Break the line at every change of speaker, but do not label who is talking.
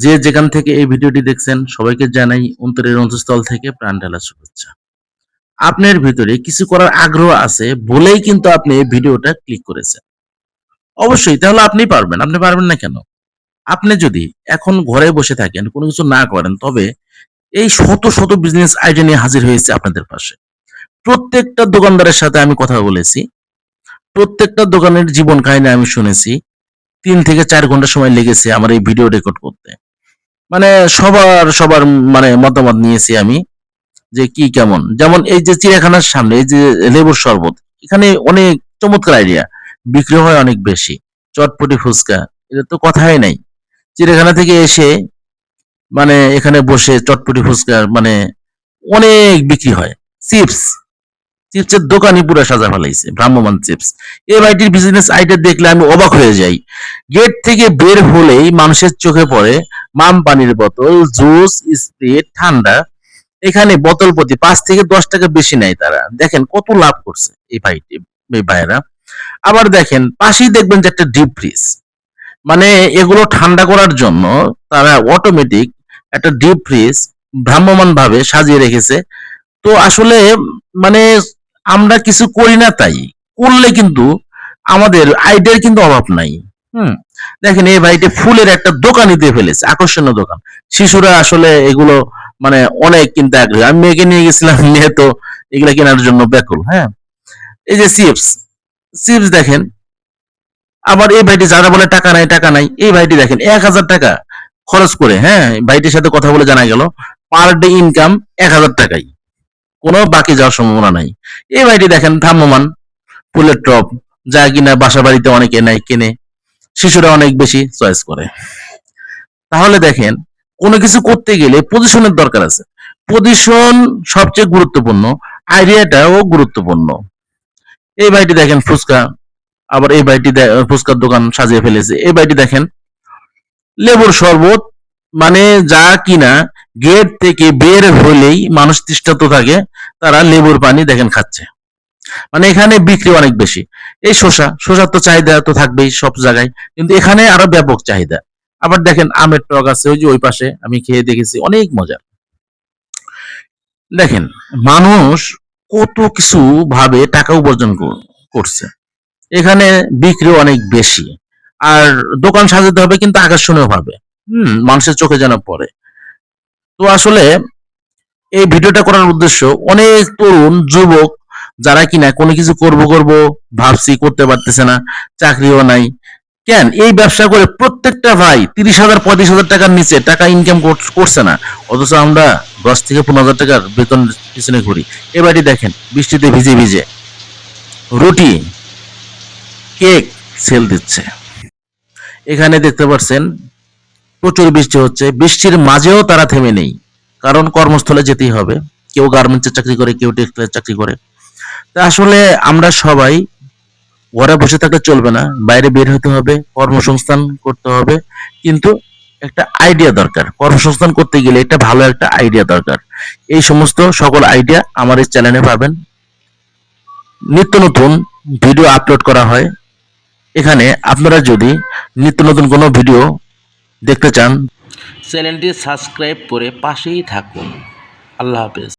যে যেখান থেকে এই ভিডিওটি দেখছেন সবাইকে জানাই অন্তরের অন্তঃস্থল থেকে প্রাণ ঢালা শুভেচ্ছা। আপনার ভিতরে কিছু করার আগ্রহ আছে বলেই কিন্তু আপনি এই ভিডিওটা ক্লিক করেছেন। অবশ্যই তাহলে আপনিই পারবেন। আপনি পারবেন না কেন? আপনি যদি এখন ঘরে বসে থাকেন, কোনো কিছু না করেন, তবে এই শত, শত বিজনেস আইডিয়া নিয়ে হাজির হয়েছে আপনাদের পাশে। প্রত্যেকটা দোকানদারের সাথে আমি কথা বলেছি। প্রত্যেকটা দোকানের জীবন কাহিনী আমি শুনেছি। ৩ থেকে ৪ ঘন্টা সময় লেগেছে আমার এই ভিডিও রেকর্ড করতে। মানে সবার মানে মতামত নিয়েছি আমি যে কি কেমন। যেমন এই যে চিড়িয়াখানার সামনে এই যে লেবুর শরবত, এখানে অনেক চমৎকার আইডিয়া। বিক্রি হয় অনেক বেশি। চটপটি ফুচকা, এটা তো কথাই নাই। চিড়িয়াখানা থেকে এসে মানে এখানে বসে চটপটি ফুচকা মানে অনেক বিক্রি হয়। চিপস, চিপসের দোকানই পুরো সাজা ফেলাইছে, ভ্রাম্যমান চিপস। এই ভাইটির বিজনেস আইডিয়া দেখলে আমি অবাক হয়ে যাই। গেট থেকে বের হলেই মানুষের চোখে পড়ে মাম পানির বোতল, জুস, স্প্রিট, ঠান্ডা। এখানে বোতল প্রতি ৫ থেকে ১০ টাকা বেশি নেয় তারা। দেখেন কত লাভ করছে এই ভাইয়েরা। আবার দেখেন পাশেই দেখবেন যে একটা ডিপ ফ্রিজ। মানে এগুলো ঠান্ডা করার জন্য তারা অটোমেটিক একটা ডিপ ফ্রিজ ভ্রাম্যমান ভাবে সাজিয়ে রেখেছে। তো আসলে মানে আমরা কিছু করি না তাই। করলে কিন্তু আমাদের আইডিয়ার কিন্তু অভাব নাই। হুম? দেখেন এই ভাইটি ফুলের একটা দোকানই দিয়ে ফেলেছে, আকর্ষণীয় দোকান। শিশুরা আসলে এগুলো মানে অনেক কিনতে আগ্রহী। আমি মেয়েকে নিয়ে গেছিলাম, মেয়ে তো এগুলা কেনার জন্য ব্যাকুল। হ্যাঁ? এই যে চিপস, চিপস দেখেন। আবার এই ভাইটি যারা বলে টাকা নাই, টাকা নাই, এই ভাইটি দেখেন ১,০০০ টাকা খরচ করে, হ্যাঁ? ভাইটির সাথে কথা বলে জানা গেল পার ডে ইনকাম ১,০০০ টাকাই। কোনো বাকি যাওয়ার সম্ভাবনা নাই। এই ভাইটি দেখেন ভ্রাম্যমান ফুলের টব, যা কিনা বাসা বাড়িতে অনেকে নেয়, কেনে। শিশুরা অনেক বেশি চয়েস করে। তাহলে দেখেন কোনো কিছু করতে গেলে পজিশনের দরকার আছে। পজিশন সবচেয়ে গুরুত্বপূর্ণ, আইডিয়াটাও গুরুত্বপূর্ণ। এই ভাইটি দেখেন ফুচকা, আবার এই ভাইটি ফুচকার দোকান সাজিয়ে ফেলেছে। এই ভাইটি দেখেন লেবুর শরবত, মানে যা কিনা গেট থেকে বের হলেই মানুষ তৃষ্ণার্ত থাকে, তারা লেবুর পানি দেখেন খাচ্ছে। মানে এখানে বিক্রি অনেক বেশি। এই শসার তো চাহিদা তো থাকবেই সব জায়গায়, কিন্তু এখানে আরো ব্যাপক চাহিদা। আবার দেখেন আমের টক আছে ওই যে ওই পাশে, আমি খেয়ে দেখেছি, অনেক মজা। দেখেন মানুষ কত কিছু ভাবে টাকা উপার্জন করছে। এখানে বিক্রি অনেক বেশি। আর দোকান সাজাতে হবে কিন্তু আকর্ষণীয় ভাবে। মানুষের চোখে যেন পড়ে। তো আসলে এই ভিডিওটা করার উদ্দেশ্য, অনেক তরুণ যুবক যারা কিনা কোনো কিছু করব ভাবছি, করতে পারতেছে না, চাকরিও নাই। কেন এই ব্যবসা করে প্রত্যেকটা ভাই ৩০,০০০ ৩৫,০০০ টাকার নিচে টাকা ইনকাম করছে না, অথচ আমরা ১০ থেকে ১৫,০০০ টাকার বেতন পিছনে ঘুরি। এবারই দেখেন বৃষ্টিতে ভিজে ভিজে রুটি, কেক সেল দিচ্ছে। এখানে দেখতে পাচ্ছেন প্রচুর বৃষ্টি হচ্ছে, বৃষ্টির মাঝেও তারা থেমে নেই, কারণ কর্মস্থলে যেতেই হবে। কেউ গার্মেন্টসের চাকরি করে, কেউ টেক্সটাইলের চাকরি করে। তা আসলে আমরা সবাই ঘরে বসে থাকলে চলবে না, বাইরে বের হতে হবে, কর্মসংস্থান করতে হবে। কিন্তু একটা আইডিয়া দরকার। কর্মসংস্থান করতে গেলে একটা ভালো একটা আইডিয়া দরকার। এই সমস্ত সকল আইডিয়া আমার এই চ্যানেলে পাবেন। নিত্য নতুন ভিডিও আপলোড করা হয় এখানে। আপনারা যদি নিত্য নতুন কোনো ভিডিও দেখতে চান, চ্যানেলটি সাবস্ক্রাইব করে পাশেই থাকুন। আল্লাহ হাফেজ।